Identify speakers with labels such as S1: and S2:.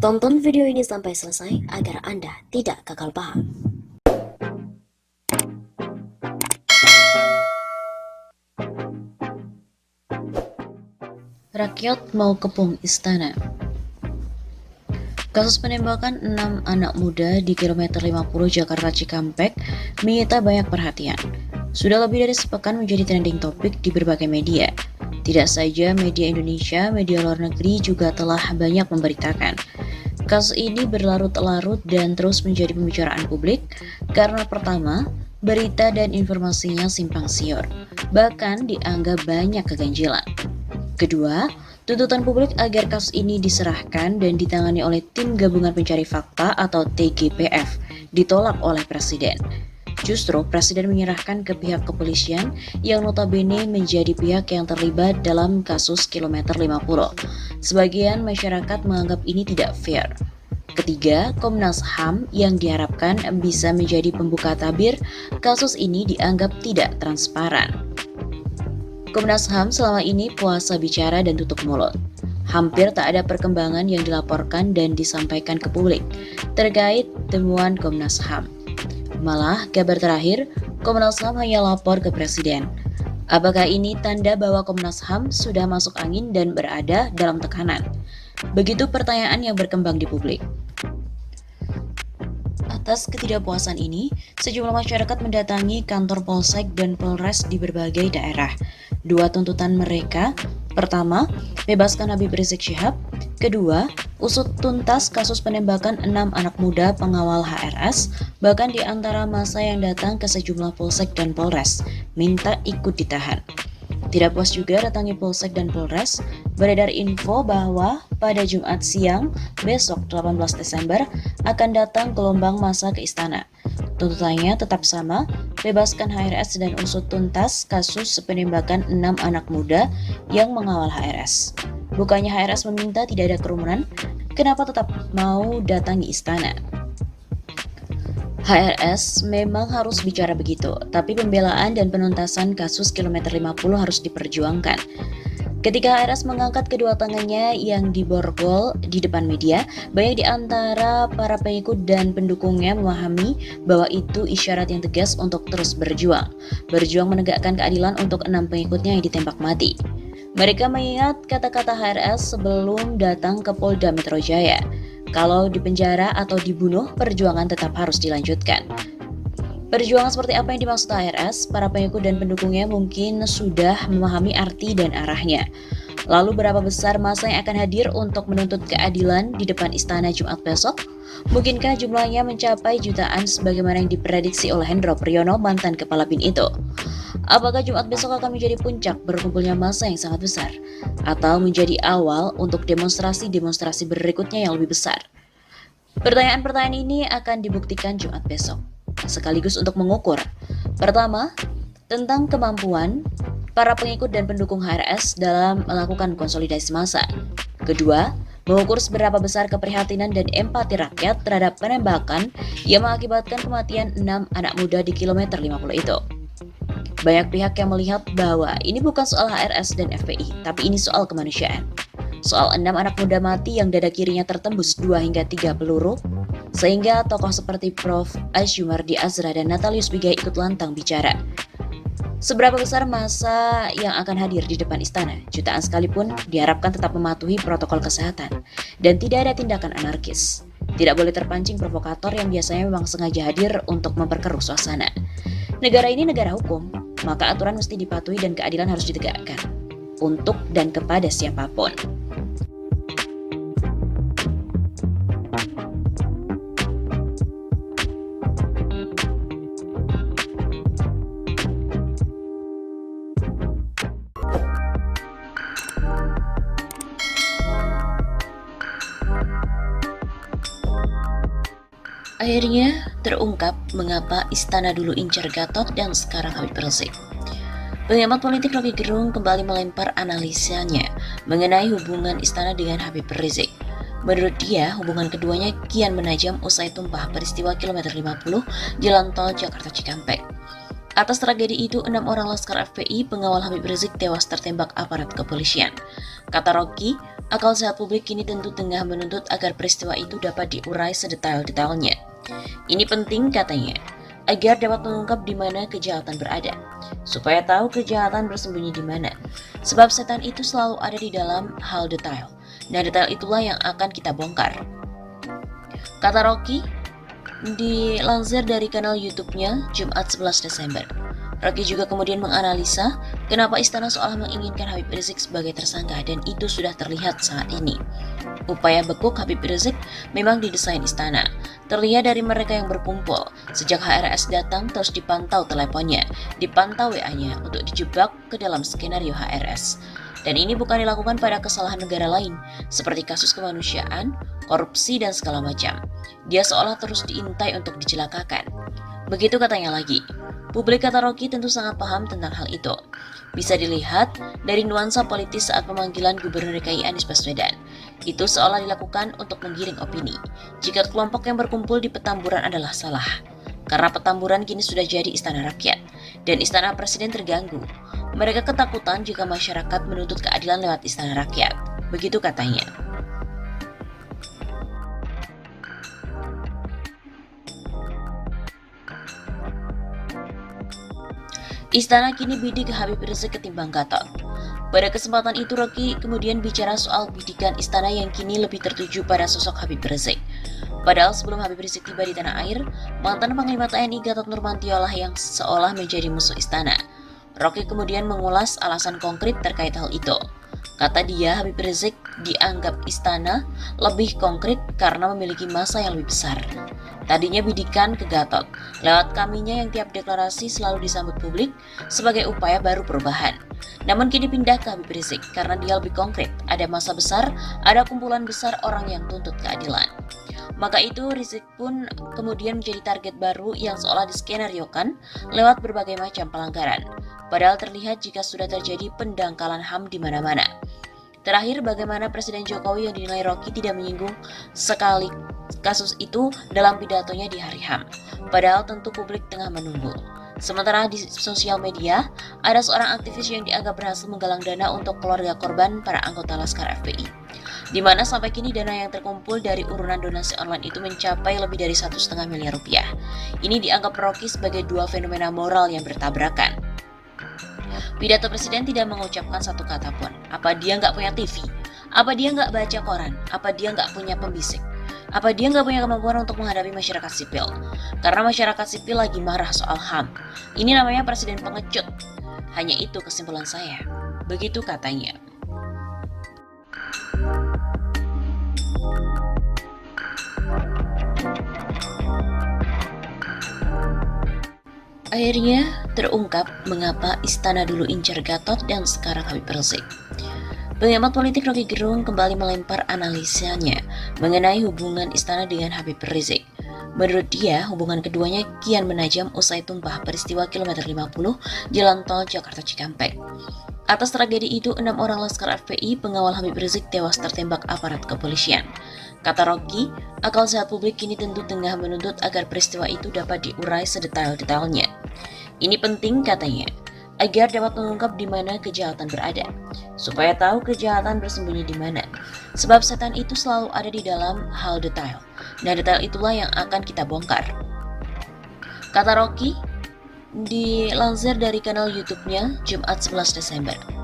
S1: Tonton video ini sampai selesai agar Anda tidak gagal paham.
S2: Rakyat mau kepung istana. Kasus penembakan 6 anak muda di kilometer 50 Jakarta Cikampek menyita banyak perhatian. Sudah lebih dari sepekan menjadi trending topik di berbagai media. Tidak saja media Indonesia, media luar negeri juga telah banyak memberitakan. Kasus ini berlarut-larut dan terus menjadi pembicaraan publik karena pertama, berita dan informasinya simpang siur, bahkan dianggap banyak keganjilan. Kedua, tuntutan publik agar kasus ini diserahkan dan ditangani oleh Tim Gabungan Pencari Fakta atau TGPF ditolak oleh Presiden. Justru Presiden menyerahkan ke pihak kepolisian yang notabene menjadi pihak yang terlibat dalam kasus kilometer 50. Sebagian masyarakat menganggap ini tidak fair. Ketiga, Komnas HAM yang diharapkan bisa menjadi pembuka tabir kasus ini dianggap tidak transparan. Komnas HAM selama ini puasa bicara dan tutup mulut. Hampir tak ada perkembangan yang dilaporkan dan disampaikan ke publik terkait temuan Komnas HAM. Malah, kabar terakhir, Komnas HAM hanya lapor ke Presiden. Apakah ini tanda bahwa Komnas HAM sudah masuk angin dan berada dalam tekanan? Begitu pertanyaan yang berkembang di publik. Atas ketidakpuasan ini, sejumlah masyarakat mendatangi kantor Polsek dan Polres di berbagai daerah. Dua tuntutan mereka, pertama, bebaskan Habib Rizik Syihab. Kedua, usut tuntas kasus penembakan 6 anak muda pengawal HRS, bahkan di antara masa yang datang ke sejumlah Polsek dan Polres, minta ikut ditahan. Tidak puas juga datangi Polsek dan Polres, beredar info bahwa pada Jumat siang, besok 18 Desember, akan datang gelombang massa ke istana. Tuntutannya tetap sama, bebaskan HRS dan usut tuntas kasus penembakan 6 anak muda yang mengawal HRS. Bukannya HRS meminta tidak ada kerumunan, kenapa tetap mau datangi istana? HRS memang harus bicara begitu, tapi pembelaan dan penuntasan kasus kilometer 50 harus diperjuangkan. Ketika HRS mengangkat kedua tangannya yang diborgol di depan media, banyak di antara para pengikut dan pendukungnya memahami bahwa itu isyarat yang tegas untuk terus berjuang menegakkan keadilan untuk 6 pengikutnya yang ditembak mati. Mereka mengingat kata-kata HRS sebelum datang ke Polda Metro Jaya. Kalau dipenjara atau dibunuh, perjuangan tetap harus dilanjutkan. Perjuangan seperti apa yang dimaksud HRS, para pengikut dan pendukungnya mungkin sudah memahami arti dan arahnya. Lalu berapa besar massa yang akan hadir untuk menuntut keadilan di depan istana Jumat besok? Mungkinkah jumlahnya mencapai jutaan sebagaimana yang diprediksi oleh Hendro Priyono, mantan kepala BIN itu? Apakah Jumat besok akan menjadi puncak berkumpulnya massa yang sangat besar? Atau menjadi awal untuk demonstrasi-demonstrasi berikutnya yang lebih besar? Pertanyaan-pertanyaan ini akan dibuktikan Jumat besok, sekaligus untuk mengukur. Pertama, tentang kemampuan para pengikut dan pendukung HRS dalam melakukan konsolidasi massa. Kedua, mengukur seberapa besar keprihatinan dan empati rakyat terhadap penembakan yang mengakibatkan kematian 6 anak muda di kilometer 50 itu. Banyak pihak yang melihat bahwa ini bukan soal HRS dan FPI, tapi ini soal kemanusiaan. Soal 6 anak muda mati yang dada kirinya tertembus 2 hingga 3 peluru, sehingga tokoh seperti Prof. Asyumardi Azra dan Natalius Pigai ikut lantang bicara. Seberapa besar massa yang akan hadir di depan istana? Jutaan sekalipun diharapkan tetap mematuhi protokol kesehatan dan tidak ada tindakan anarkis. Tidak boleh terpancing provokator yang biasanya memang sengaja hadir untuk memperkeruh suasana. Negara ini negara hukum, maka aturan mesti dipatuhi dan keadilan harus ditegakkan untuk dan kepada siapapun. Akhirnya terungkap mengapa istana dulu incar Gatot dan sekarang Habib Rizik. Pengamat politik Rocky Gerung kembali melempar analisanya mengenai hubungan istana dengan Habib Rizik. Menurut dia, hubungan keduanya kian menajam usai tumpah peristiwa kilometer 50 Jalan Tol Jakarta Cikampek. Atas tragedi itu, 6 orang laskar FPI pengawal Habib Rizik tewas tertembak aparat kepolisian. Kata Rocky, Akal sehat publik kini tentu tengah menuntut agar peristiwa itu dapat diurai sedetail-detailnya. Ini penting katanya, agar dapat mengungkap di mana kejahatan berada, supaya tahu kejahatan bersembunyi di mana. Sebab setan itu selalu ada di dalam hal detail. Nah, detail itulah yang akan kita bongkar. Kata Rocky, dilansir dari kanal YouTube-nya Jumat 11 Desember. Rocky juga kemudian menganalisa kenapa istana seolah menginginkan Habib Rizik sebagai tersangka dan itu sudah terlihat saat ini. Upaya bekuk Habib Rizik memang didesain istana. Terlihat dari mereka yang berkumpul. Sejak HRS datang terus dipantau teleponnya, dipantau WA-nya untuk dijebak ke dalam skenario HRS. Dan ini bukan dilakukan pada kesalahan negara lain, seperti kasus kemanusiaan, korupsi, dan segala macam. Dia seolah terus diintai untuk dicelakakan. Begitu katanya lagi. Publik, kata Rocky, tentu sangat paham tentang hal itu. Bisa dilihat dari nuansa politis saat pemanggilan Gubernur DKI Anies Baswedan. Itu seolah dilakukan untuk menggiring opini, jika kelompok yang berkumpul di Petamburan adalah salah. Karena Petamburan kini sudah jadi istana rakyat, dan istana presiden terganggu. Mereka ketakutan jika masyarakat menuntut keadilan lewat istana rakyat. Begitu katanya. Istana kini bidik Habib Rizik ketimbang Gatot. Pada kesempatan itu Rocky kemudian bicara soal bidikan istana yang kini lebih tertuju pada sosok Habib Rizik. Padahal sebelum Habib Rizik tiba di tanah air, mantan Panglima TNI Gatot Nurmantio lah yang seolah menjadi musuh istana. Rocky kemudian mengulas alasan konkret terkait hal itu. Kata dia, Habib Rizik dianggap istana lebih konkret karena memiliki masa yang lebih besar. Tadinya bidikan ke Gatot, lewat kaminya yang tiap deklarasi selalu disambut publik sebagai upaya baru perubahan. Namun kini pindah ke Habib Rizik karena dia lebih konkret, ada masa besar, ada kumpulan besar orang yang tuntut keadilan. Maka itu Rizik pun kemudian menjadi target baru yang seolah diskenariokan lewat berbagai macam pelanggaran. Padahal terlihat jika sudah terjadi pendangkalan HAM di mana-mana. Terakhir, bagaimana Presiden Jokowi yang dinilai Rocky tidak menyinggung sekali kasus itu dalam pidatonya di hari HAM. Padahal tentu publik tengah menunggu. Sementara di sosial media, ada seorang aktivis yang dianggap berhasil menggalang dana untuk keluarga korban para anggota Laskar FPI. Di mana sampai kini dana yang terkumpul dari urunan donasi online itu mencapai lebih dari 1,5 miliar rupiah. Ini dianggap Rocky sebagai dua fenomena moral yang bertabrakan. Pidato presiden tidak mengucapkan satu kata pun. Apa dia nggak punya TV? Apa dia nggak baca koran? Apa dia nggak punya pembisik? Apa dia nggak punya kemampuan untuk menghadapi masyarakat sipil? Karena masyarakat sipil lagi marah soal HAM. Ini namanya presiden pengecut. Hanya itu kesimpulan saya. Begitu katanya. Akhirnya terungkap mengapa istana dulu incar Gatot dan sekarang Habib Rizik. Pengamat politik Rocky Gerung kembali melempar analisanya mengenai hubungan istana dengan Habib Rizik. Menurut dia, hubungan keduanya kian menajam usai tumpah peristiwa kilometer 50 Jalan Tol Jakarta Cikampek. Atas tragedi itu, 6 orang Laskar FPI pengawal Habib Rizik tewas tertembak aparat kepolisian. Kata Rocky, akal sehat publik kini tentu tengah menuntut agar peristiwa itu dapat diurai sedetail-detailnya. Ini penting katanya, agar dapat mengungkap di mana kejahatan berada, supaya tahu kejahatan bersembunyi di mana. Sebab setan itu selalu ada di dalam hal detail. Nah, detail itulah yang akan kita bongkar. Kata Rocky, dilansir dari kanal YouTube-nya Jumat 11 Desember.